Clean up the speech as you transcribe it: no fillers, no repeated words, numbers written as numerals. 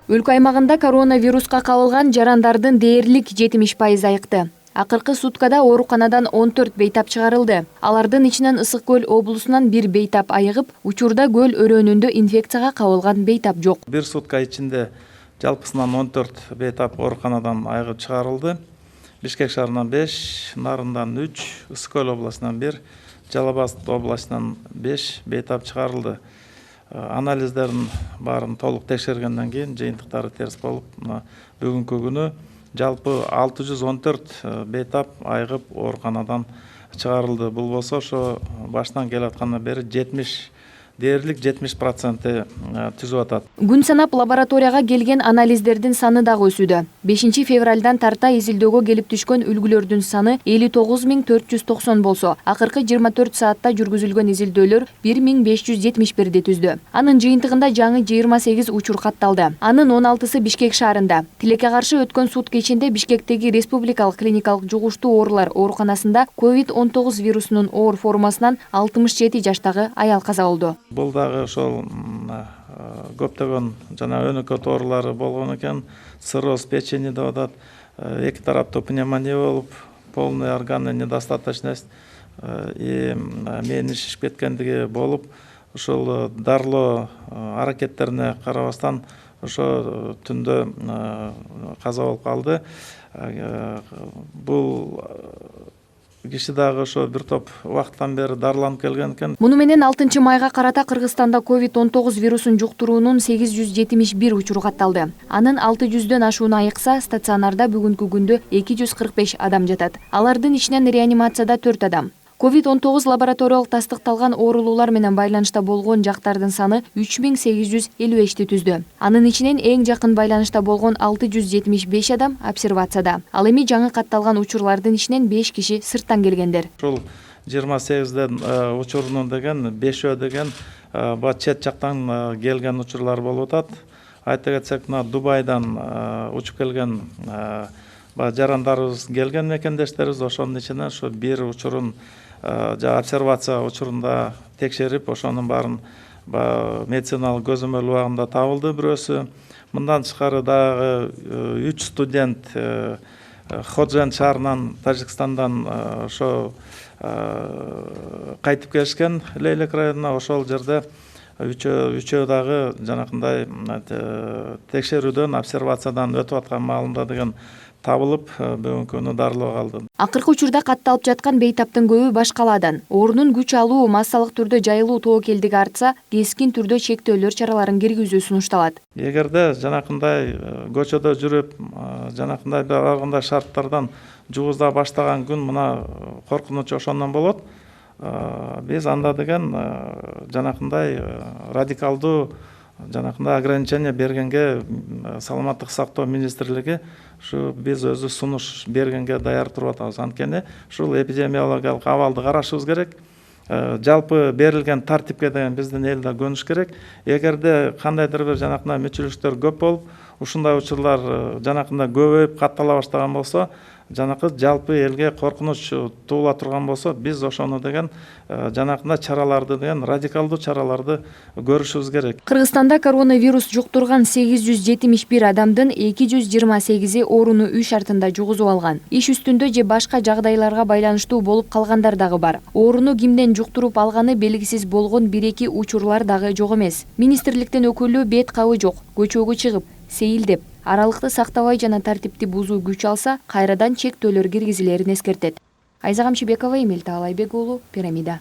Өлкө аймагында коронавируска кабылган жарандардын дээрлик 70% айыкты. Акыркы суткада ооруканадан 14 бейтап чыгарылды. Алардын ичинен Ысык Көл облусунан 1 бейтап айыгып, учурда көл өрөөнүндө инфекцияга кабылган бейтап жок. Бир сутка ичинде жалпысынан 14 бейтап ооруканадан айыгып чыгарылды. Бишкек шаарынан 5, Нарындан 3, Ысык Көл облусунан 1, Жалал Абад облусунан 5 бейтап чыгарылды. Анализдерин баарын толук текшергенден кийин жыйынтыктары терс болуп, бүгүнкү күнү жалпы 614 бейтап айыгып ооруканадан чыгарылды. Бул болсо ошо баштан келаткандан бери 70 дээрлик 70% түзүп атат. Күн санап лабораторияга келген анализдердин саны дагы өсүүдө. 5 февралдан тарта изилдөөгө келип түшкөн үлгүлөрдүн саны 59490 болсо, акыркы 24 саатта жүргүзүлгөн изилдөөлөр 1571 түздү. Анын жыйынтыгында жаңы 28 учур катталды. Анын 16сы Бишкек шаарында. Тилекке каршы өткөн сутка ичинде Бишкектеги Республикалык клиникалык жугуштуу оорулар ооруканасында COVID-19 вирусунун оор формасынан 67 жаштагы аял каза болду. Бул дагы ошол көптөгөн жана өнөкөт оорулары болгон экен. Цирроз печени деп атат. Эки тараптуу пневмония болуп, полная органная недостаточность и мээни шишип кеткендиги болуп, ошол дарылоо аракеттерине карабастан ошо түндө каза болуп калды. Бул киши дагы ошо бир топ убакыттан бери дарыланып келген экен. Муну менен 6 майга карата Кыргызстанда COVID-19 вирусун жуктуруунун 871 учуру катталды. Анын 600дөн ашууну айыкса, стационарда бүгүнкү күндө 245 адам жатат. Алардын ичинен реанимацияда 4 адам. COVID-19 лабораториялык тастыкталган оорулуулар менен байланышта болгон жактардын саны 3855 түздү. Анын ичинен эң жакын байланышта болгон 675 адам обсервацияда. Ал эми жаңы катталган учурлардын ичинен 5 киши сырттан келгендер. Ушул 28ден учурунун деген 5 деген чет жактан келген учурлар болуп атат. Айта кетсек, Дубайдан учуп келген жарандарыбыз келген мекендештерибиз, ошонун ичинен ошо бир учурун обсервация учурунда текшерип, ошонун баарын медициналык көзөмөл убагында табылды бирөөсү. Мындан тышкары дагы 3 студент Ходжент шаарынан, Тажикстандан ошо кайтып келишкен Лейлек районуна. Ошол жерде үчөө дагы жанакындай текшерүүдөн, обсервациядан өтүп аткан маалында деген табылып, бүгүнкү күнү дарылоого алды. Акыркы учурда катталып жаткан бейтаптын көбү башкаладан. Оорунун күч алуу, массалык түрдө жайылуу тобокелдиги артса, кескин түрдө чектөөлөр чараларын киргизүү сунушталат. Эгерде жанакындай көчөдө жүрүп, жанакындай ар кандай шарттардан жугузда баштаган күн мына коркунуч ошондон болот. Биз анда деген жанакындай радикалдуу жанакындай ограничение бергенге Саламаттык сактоо министрлиги ушу биз өзү сунуш бергенге даяр туруп атабыз. Анткени ушул эпидемиологиялык абалды карашыбыз керек. Жалпы берилген тартипке деген биздин эл да көнүш керек. Эгерде кандайдыр бир жанакындай мүчүлүктөр көп болуп, ушундай учурлар жанакындай көбөйүп каттала баштаган болсо, жанакы жалпы элге коркунуч туула турган болсо, биз ошону деген жанакындай чараларды деген радикалдуу чараларды көрүшүбүз керек. Кыргызстанда коронавирус жуктурган 871 адамдын 228и ооруну үй шартында жугузуп алган. Иш үстүндө же башка жагдайларга байланыштуу болуп калгандар дагы бар. Ооруну кимден жуктуруп алганы белгисиз болгон 1-2 учурлар дагы жок эмес. Министрликтин өкүлү бет кабы жок, көчөгө чыгып, сейилдеп, аралыкты сактабай жана тартипти бузуу күч алса, кайрадан чектөөлөр киргизилерин эскертет. Айза Камчыбекова, Эмилтай Алайбек уулу, Пирамида.